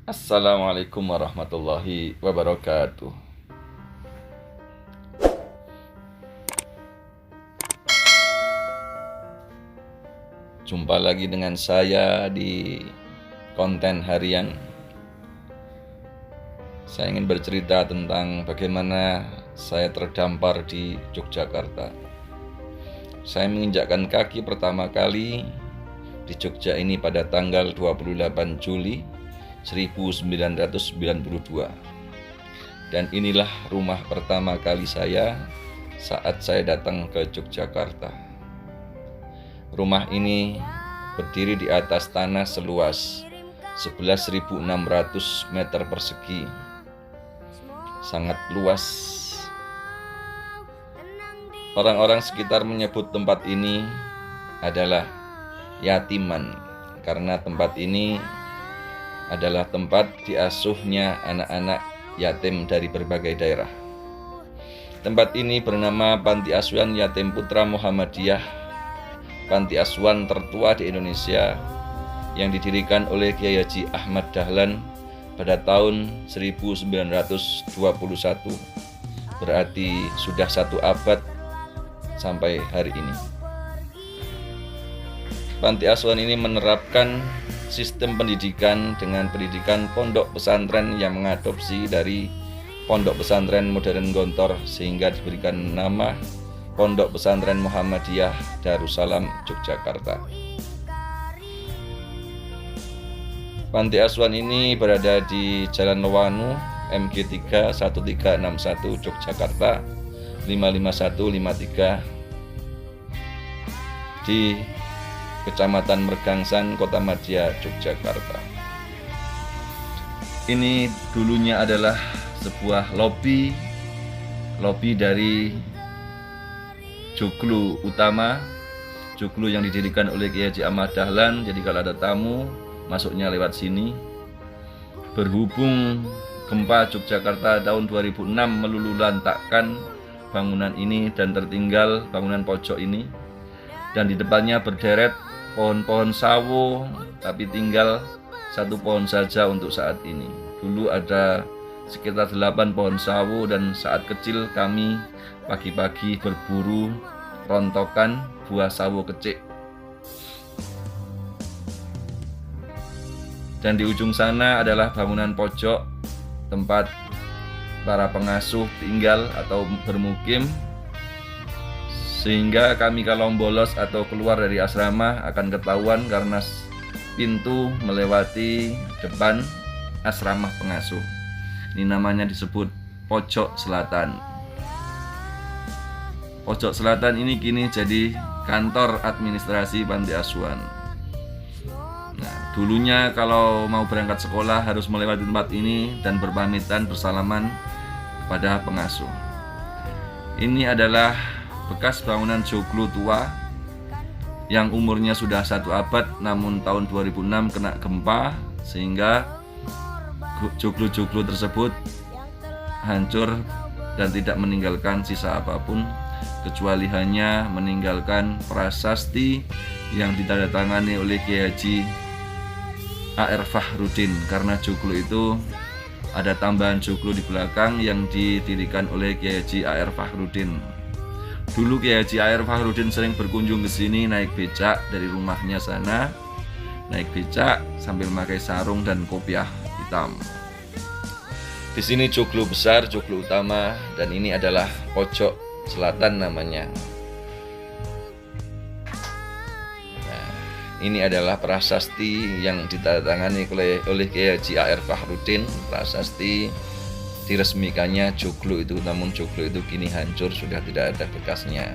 Assalamualaikum warahmatullahi wabarakatuh. Jumpa lagi dengan saya di konten harian. Saya ingin bercerita tentang bagaimana saya terdampar di Yogyakarta. Saya menginjakkan kaki pertama kali di Jogja ini pada tanggal 28 Juli 1992. Dan inilah rumah pertama kali saya saat saya datang ke Yogyakarta. Rumah ini berdiri di atas tanah seluas 11.600 meter persegi. Sangat luas. Orang-orang sekitar menyebut tempat ini adalah Yatiman, karena tempat ini adalah tempat diasuhnya anak-anak yatim dari berbagai daerah. Tempat ini bernama Panti Asuhan Yatim Putra Muhammadiyah, panti asuhan tertua di Indonesia yang didirikan oleh Kiai Haji Ahmad Dahlan pada tahun 1921. Berarti sudah 1 abad sampai hari ini. Panti asuhan ini menerapkan sistem pendidikan dengan pendidikan pondok pesantren yang mengadopsi dari Pondok Pesantren Modern Gontor, sehingga diberikan nama Pondok Pesantren Muhammadiyah Darussalam Yogyakarta. Panti asuhan ini berada di Jalan Lewanu, MG 3 1361 Yogyakarta 55153 di Kecamatan Mergangsan, Kota Madya, Yogyakarta. Ini dulunya adalah sebuah lobi dari joglo utama, joglo yang didirikan oleh Kiai Haji Ahmad Dahlan. Jadi kalau ada tamu, masuknya lewat sini. Berhubung gempa Yogyakarta tahun 2006 meluluhlantakkan bangunan ini dan tertinggal bangunan pojok ini, dan di depannya berderet pohon-pohon sawo, tapi tinggal 1 pohon saja untuk saat ini. Dulu ada sekitar 8 pohon sawo, dan saat kecil kami pagi-pagi berburu rontokan buah sawo kecil. Dan di ujung sana adalah bangunan pojok tempat para pengasuh tinggal atau bermukim, sehingga kami kalau bolos atau keluar dari asrama akan ketahuan karena pintu melewati depan asrama pengasuh. Ini namanya disebut pojok selatan. Pojok selatan ini kini jadi kantor administrasi panti asuhan. Nah, dulunya kalau mau berangkat sekolah harus melewati tempat ini dan berpamitan bersalaman kepada pengasuh. Ini adalah bekas bangunan joglo tua yang umurnya sudah 1 abad, namun tahun 2006 kena gempa sehingga joglo-joglo tersebut hancur dan tidak meninggalkan sisa apapun, kecuali hanya meninggalkan prasasti yang ditandatangani oleh Kiai Haji A.R. Fahrudin, karena joglo itu ada tambahan joglo di belakang yang didirikan oleh Kiai Haji A.R. Fahrudin. Dulu Kiai Haji A.R. Fahrudin sering berkunjung ke sini naik becak dari rumahnya sana, naik becak sambil memakai sarung dan kopiah hitam. Di sini joglo besar, joglo utama, dan ini adalah pojok selatan namanya. Nah, ini adalah prasasti yang ditandatangani oleh Kiai Haji A.R. Fahrudin. Prasasti diresmikannya joglo itu, namun joglo itu kini hancur, sudah tidak ada bekasnya.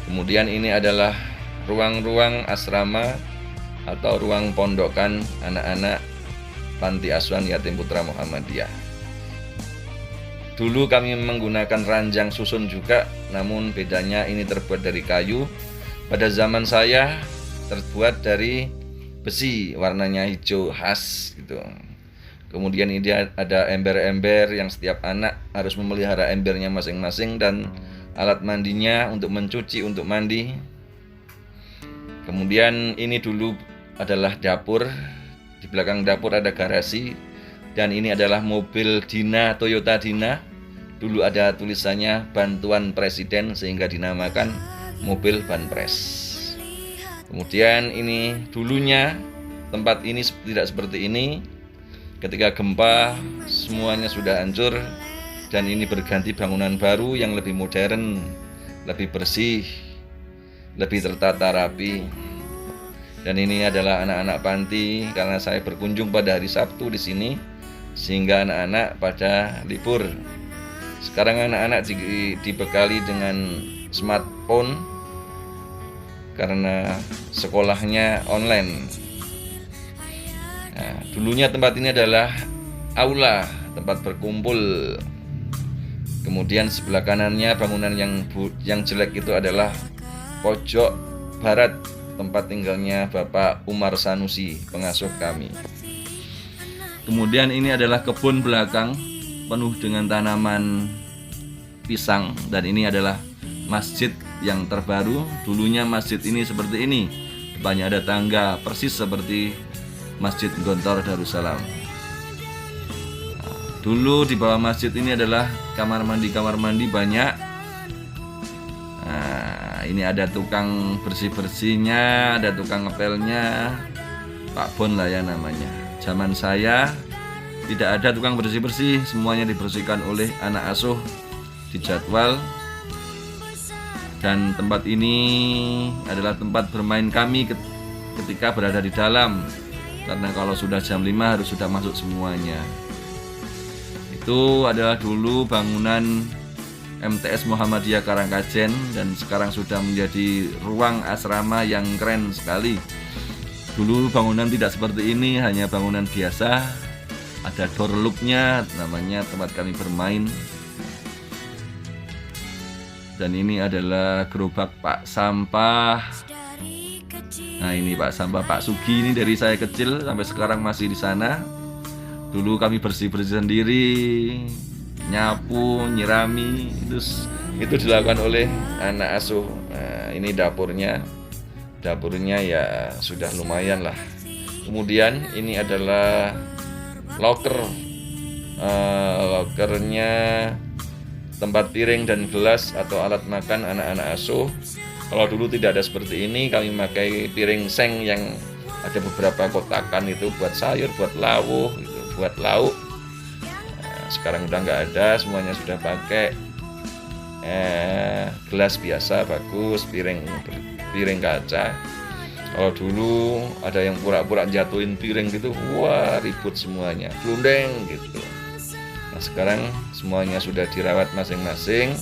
Kemudian ini adalah ruang-ruang asrama atau ruang pondokan anak-anak Panti Asuhan Yatim Putra Muhammadiyah. Dulu kami menggunakan ranjang susun juga, namun bedanya ini terbuat dari kayu. Pada zaman saya terbuat dari besi, warnanya hijau khas gitu. Kemudian ini ada ember-ember yang setiap anak harus memelihara embernya masing-masing, dan alat mandinya untuk mencuci, untuk mandi. Kemudian ini dulu adalah dapur Di belakang dapur ada garasi, dan ini adalah mobil Dina, Toyota Dina. Dulu ada tulisannya bantuan presiden sehingga dinamakan mobil Banpres. Kemudian ini dulunya tempat ini tidak seperti ini. Ketika gempa semuanya sudah hancur, dan ini berganti bangunan baru yang lebih modern, lebih bersih, lebih tertata rapi. Dan ini adalah anak-anak panti karena saya berkunjung pada hari Sabtu di sini, sehingga anak-anak pada libur. Sekarang anak-anak dibekali dengan smartphone karena sekolahnya online. Nah, dulunya tempat ini adalah aula, tempat berkumpul. Kemudian sebelah kanannya bangunan yang jelek itu adalah pojok barat, tempat tinggalnya Bapak Umar Sanusi, pengasuh kami. Kemudian ini adalah kebun belakang penuh dengan tanaman pisang, dan ini adalah masjid yang terbaru. Dulunya masjid ini seperti ini, depannya ada tangga persis seperti Masjid Gontor Darussalam. Dulu di bawah masjid ini adalah kamar mandi banyak. Nah, ini ada tukang bersih-bersihnya, ada tukang ngepelnya, Pak Bon lah ya namanya. Zaman saya tidak ada tukang bersih-bersih, semuanya dibersihkan oleh anak asuh, dijadwal. Dan tempat ini adalah tempat bermain kami ketika berada di dalam, karena kalau sudah jam 5 harus sudah masuk semuanya. Itu adalah dulu bangunan MTS Muhammadiyah Karangkajen, dan sekarang sudah menjadi ruang asrama yang keren sekali. Dulu bangunan tidak seperti ini, hanya bangunan biasa. Ada door loop-nya, namanya tempat kami bermain. Dan ini adalah gerobak Pak Sampah. Nah, ini Pak Sampah Pak Sugi, ini dari saya kecil sampai sekarang masih di sana. Dulu kami bersih-bersih sendiri, nyapu, nyirami, itu dilakukan oleh anak asuh. Nah, ini dapurnya ya sudah lumayan lah. Kemudian ini adalah lokernya tempat piring dan gelas atau alat makan anak-anak asuh. Kalau dulu tidak ada seperti ini, kami memakai piring seng yang ada beberapa kotakan, itu buat sayur, buat lauk gitu, buat lauk. Nah, sekarang udah nggak ada, semuanya sudah pakai gelas biasa bagus, piring kaca. Kalau dulu ada yang pura-pura jatuhin piring gitu, wah ribut semuanya, glundeng gitu. Nah, sekarang semuanya sudah dirawat masing-masing,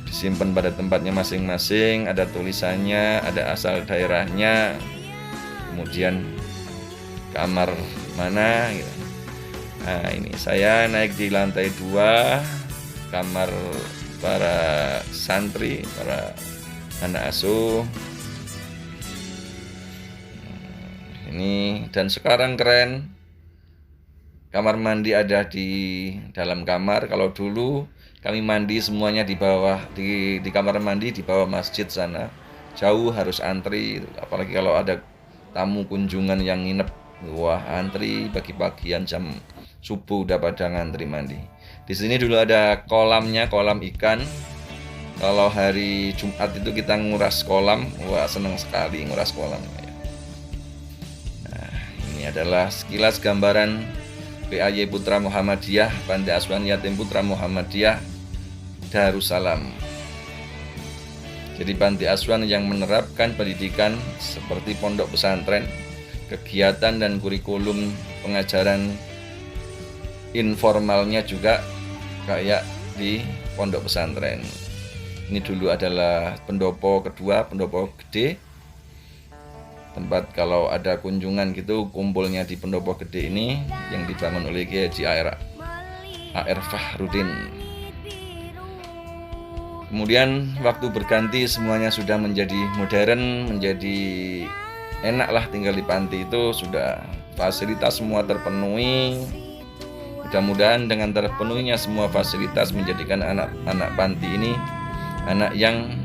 disimpan pada tempatnya masing-masing, ada tulisannya, ada asal daerahnya, kemudian kamar mana gitu. Nah, ini saya naik di lantai 2, kamar para santri, para anak asuh. Ini, dan sekarang keren, kamar mandi ada di dalam kamar. Kalau dulu kami mandi semuanya di bawah, di kamar mandi di bawah masjid sana, jauh harus antri. Apalagi kalau ada tamu kunjungan yang nginep, wah antri pagi-pagian jam subuh udah pada ngantri mandi. Di sini dulu ada kolamnya, kolam ikan. Kalau hari Jumat itu kita nguras kolam, wah seneng sekali nguras kolam. Ini adalah sekilas gambaran PAY Putra Muhammadiyah, Panti Asuhan Yatim Putra Muhammadiyah Darussalam. Jadi panti asuhan yang menerapkan pendidikan seperti pondok pesantren, kegiatan dan kurikulum pengajaran informalnya juga kayak di pondok pesantren. Ini dulu adalah pendopo kedua, pendopo gede. Tempat kalau ada kunjungan gitu kumpulnya di pendopo gede ini yang dibangun oleh Kiai Haji A.R. Fahrudin. Kemudian waktu berganti semuanya sudah menjadi modern, menjadi enak lah tinggal di panti itu, sudah fasilitas semua terpenuhi. Mudah-mudahan dengan terpenuhinya semua fasilitas menjadikan anak-anak panti ini anak yang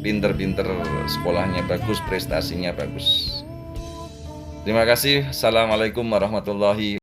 pinter-pinter, sekolahnya bagus, prestasinya bagus. Terima kasih. Assalamualaikum warahmatullahi